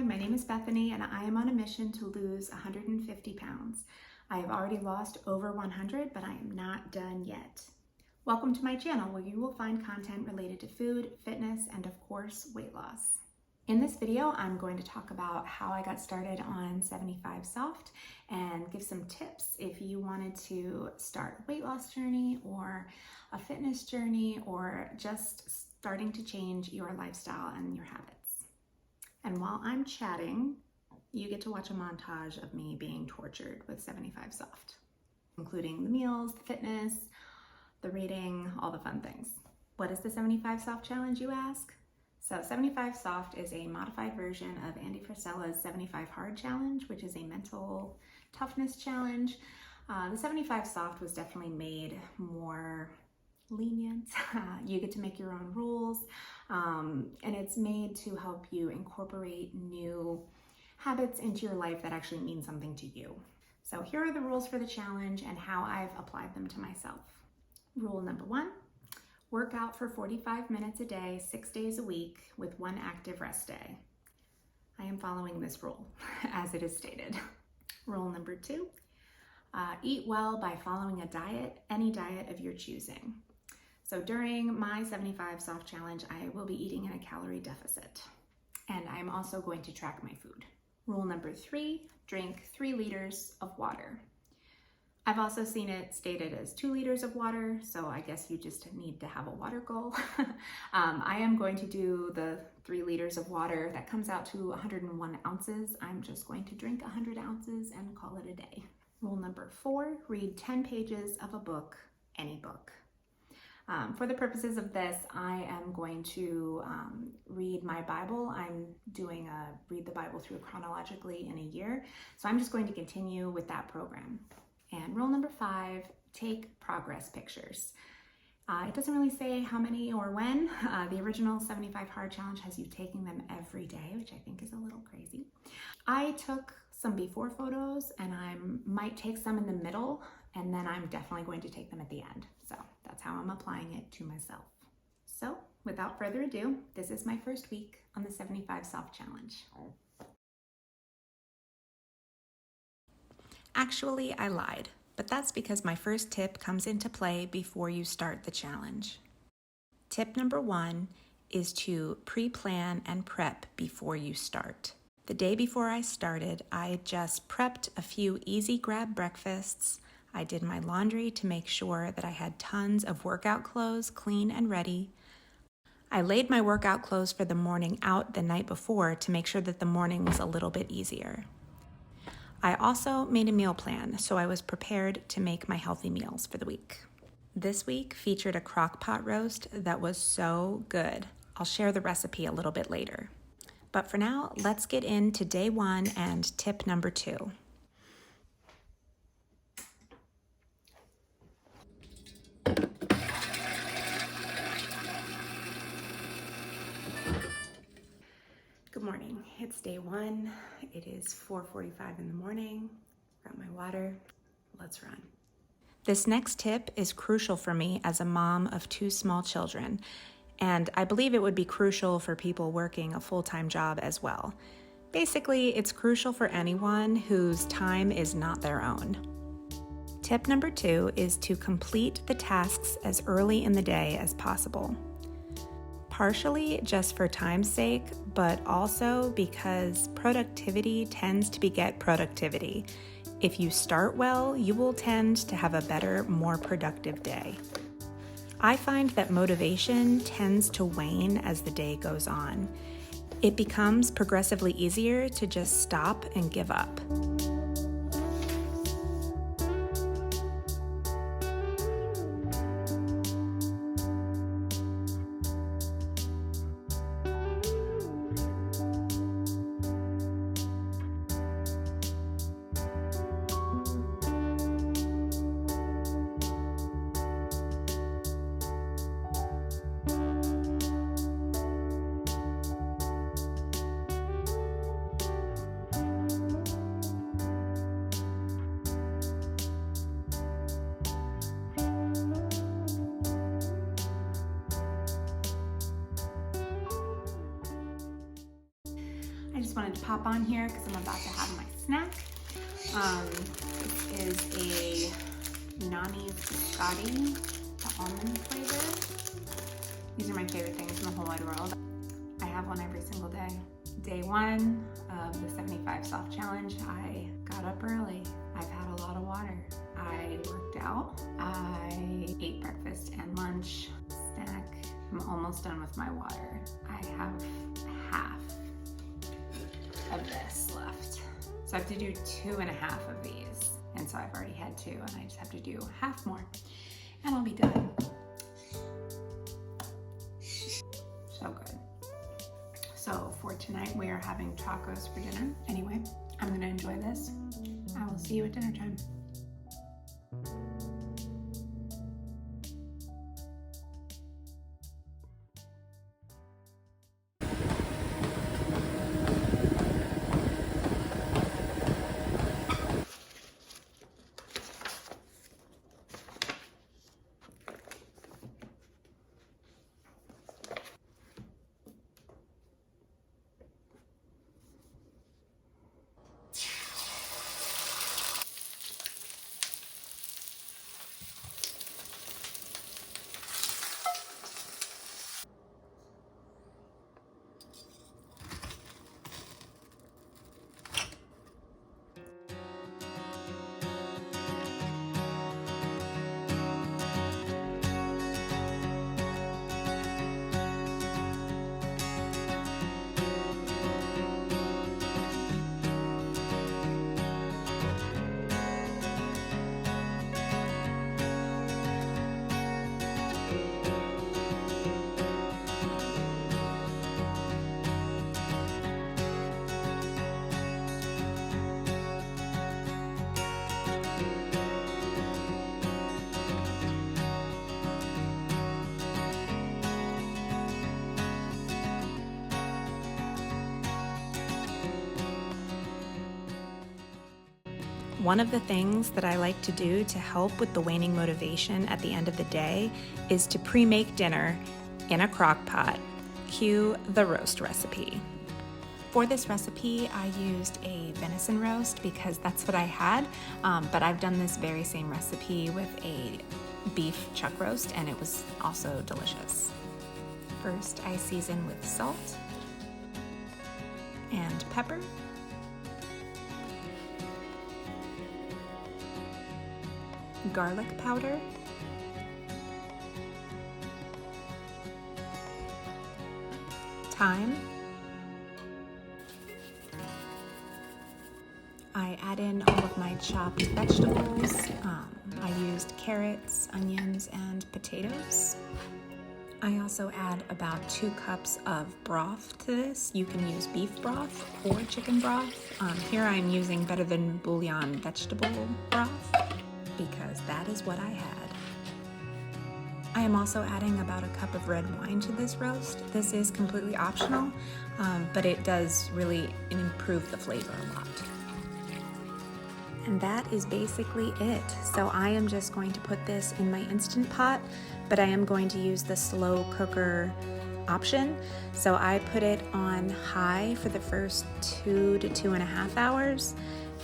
my name is Bethany and I am on a mission to lose 150 pounds. I have already lost over 100, but I am not done yet. Welcome to my channel where you will find content related to food, fitness, and of course, weight loss. In this video, I'm going to talk about how I got started on 75 Soft and give some tips if you wanted to start a weight loss journey or a fitness journey or just starting to change your lifestyle and your habits. And while I'm chatting, you get to watch a montage of me being tortured with 75 Soft, including the meals, the fitness, the rating, all the fun things. What is the 75 Soft challenge, you ask? So 75 Soft is a modified version of Andy Frisella's 75 Hard challenge, which is a mental toughness challenge. The 75 Soft was definitely made more lenient. You get to make your own rules, and it's made to help you incorporate new habits into your life that actually mean something to you. So here are the rules for the challenge and how I've applied them to myself. Rule number 1, work out for 45 minutes a day, 6 days a week with 1 active rest day. I am following this rule as it is stated. Rule number 2, eat well by following a diet, any diet of your choosing. So during my 75 Soft challenge, I will be eating in a calorie deficit, and I'm also going to track my food. Rule number 3, drink 3 liters of water. I've also seen it stated as 2 liters of water, so I guess you just need to have a water goal. I am going to do the 3 liters of water. That comes out to 101 ounces. I'm just going to drink 100 ounces and call it a day. Rule number 4, read 10 pages of a book, any book. For the purposes of this, I am going to read my Bible. I'm doing a read the Bible through chronologically in a year, so I'm just going to continue with that program. And rule number 5, take progress pictures. It doesn't really say how many or when. The original 75 Hard challenge has you taking them every day, which I think is a little crazy. I took some before photos and I might take some in the middle, and then I'm definitely going to take them at the end. So that's how I'm applying it to myself. So without further ado, this is my first week on the 75 Soft challenge. Actually, I lied, but that's because my first tip comes into play before you start the challenge. Tip number 1 is to pre-plan and prep before you start. The day before I started, I just prepped a few easy grab breakfasts. I did my laundry to make sure that I had tons of workout clothes clean and ready. I laid my workout clothes for the morning out the night before to make sure that the morning was a little bit easier. I also made a meal plan, so I was prepared to make my healthy meals for the week. This week featured a crock pot roast that was so good. I'll share the recipe a little bit later. But for now, let's get into day 1 and tip number 2. Good morning. It's day 1. It is 4:45 in the morning. Got my water. Let's run. This next tip is crucial for me as a mom of 2 small children, and I believe it would be crucial for people working a full-time job as well. Basically, it's crucial for anyone whose time is not their own. Tip number 2 is to complete the tasks as early in the day as possible. Partially just for time's sake, but also because productivity tends to beget productivity. If you start well, you will tend to have a better, more productive day. I find that motivation tends to wane as the day goes on. It becomes progressively easier to just stop and give up. I just wanted to pop on here because I'm about to have my snack. This is a Nani Biscotti, the almond flavor. These are my favorite things in the whole wide world. I have one every single day. Day 1 of the 75 Soft Challenge, I got up early. I've had a lot of water. I worked out. I ate breakfast and lunch, snack. I'm almost done with my water. I have half of this left. So I have to do 2.5 of these. And so I've already had 2 and I just have to do half more and I'll be done. So good. So for tonight, we are having tacos for dinner. Anyway, I'm gonna enjoy this. I will see you at dinner time. One of the things that I like to do to help with the waning motivation at the end of the day is to pre-make dinner in a crock pot. Cue the roast recipe. For this recipe, I used a venison roast because that's what I had, but I've done this very same recipe with a beef chuck roast and it was also delicious. First, I season with salt and pepper. Garlic powder, thyme. I add in all of my chopped vegetables. I used carrots, onions, and potatoes. I also add about 2 cups of broth to this. You can use beef broth or chicken broth. Here I'm using Better Than Bouillon vegetable broth, because that is what I had. I am also adding about a cup of red wine to this roast. This is completely optional, but it does really improve the flavor a lot. And that is basically it. So I am just going to put this in my Instant Pot, but I am going to use the slow cooker option. So I put it on high for the first 2 to 2.5 hours.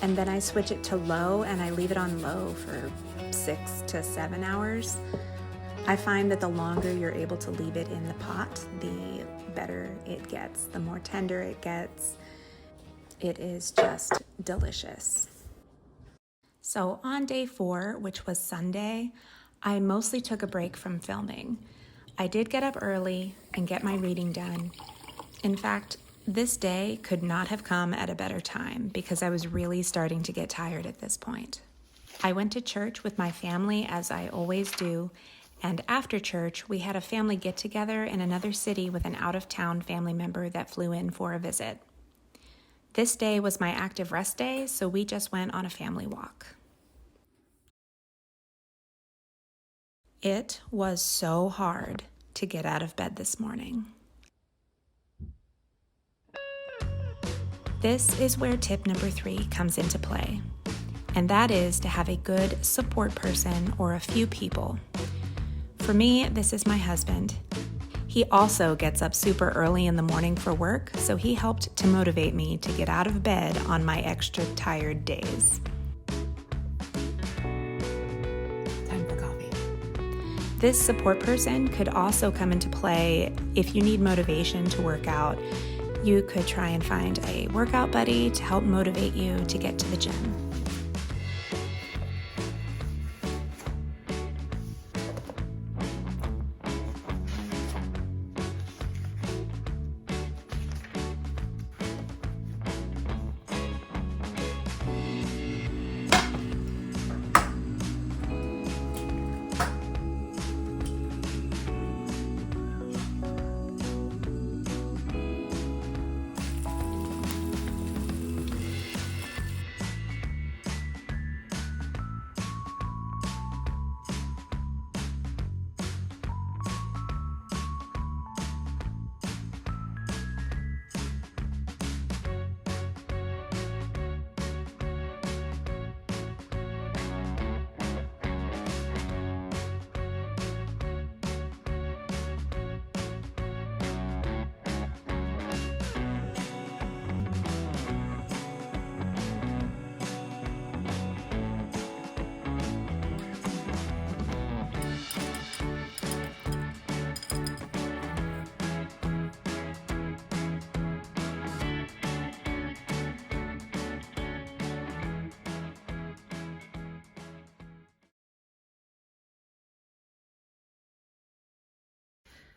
And then I switch it to low and I leave it on low for 6 to 7 hours. I find that the longer you're able to leave it in the pot, the better it gets, the more tender it gets. It is just delicious. So on day 4, which was Sunday, I mostly took a break from filming. I did get up early and get my reading done. In fact, this day could not have come at a better time because I was really starting to get tired at this point. I went to church with my family as I always do, and after church we had a family get-together in another city with an out-of-town family member that flew in for a visit. This day was my active rest day, so we just went on a family walk. It was so hard to get out of bed this morning. This is where tip number 3 comes into play, and that is to have a good support person or a few people. For me, this is my husband. He also gets up super early in the morning for work, so he helped to motivate me to get out of bed on my extra tired days. Time for coffee. This support person could also come into play if you need motivation to work out. You could try and find a workout buddy to help motivate you to get to the gym.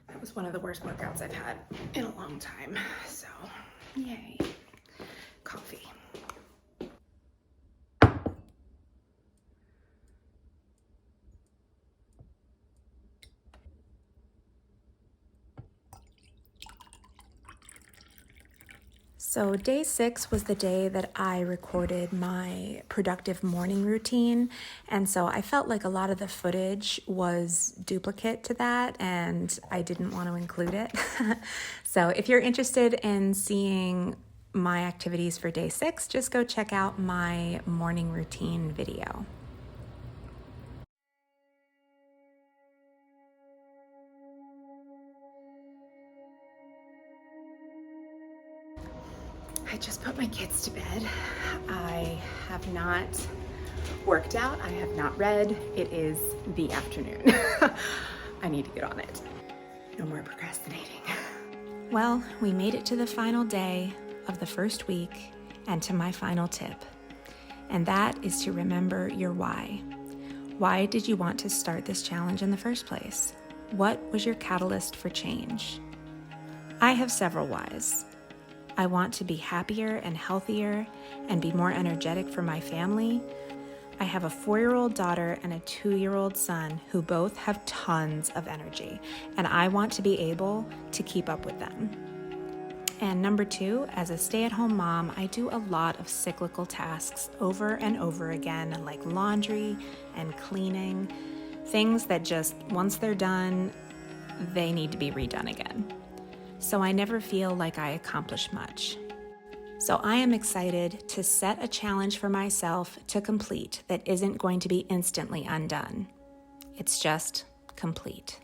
That was one of the worst workouts I've had in a long time, so yay. Coffee. So day 6 was the day that I recorded my productive morning routine, and so I felt like a lot of the footage was duplicate to that, and I didn't want to include it. So if you're interested in seeing my activities for day 6, just go check out my morning routine video. I just put my kids to bed. I have not worked out. I have not read. It is the afternoon. I need to get on it. No more procrastinating. Well, we made it to the final day of the first week and to my final tip. And that is to remember your why. Why did you want to start this challenge in the first place? What was your catalyst for change? I have several whys. I want to be happier and healthier and be more energetic for my family. I have a 4-year-old daughter and a 2-year-old son who both have tons of energy, and I want to be able to keep up with them. And number 2, as a stay-at-home mom, I do a lot of cyclical tasks over and over again, like laundry and cleaning, things that just, once they're done, they need to be redone again. So I never feel like I accomplish much. So I am excited to set a challenge for myself to complete that isn't going to be instantly undone. It's just complete.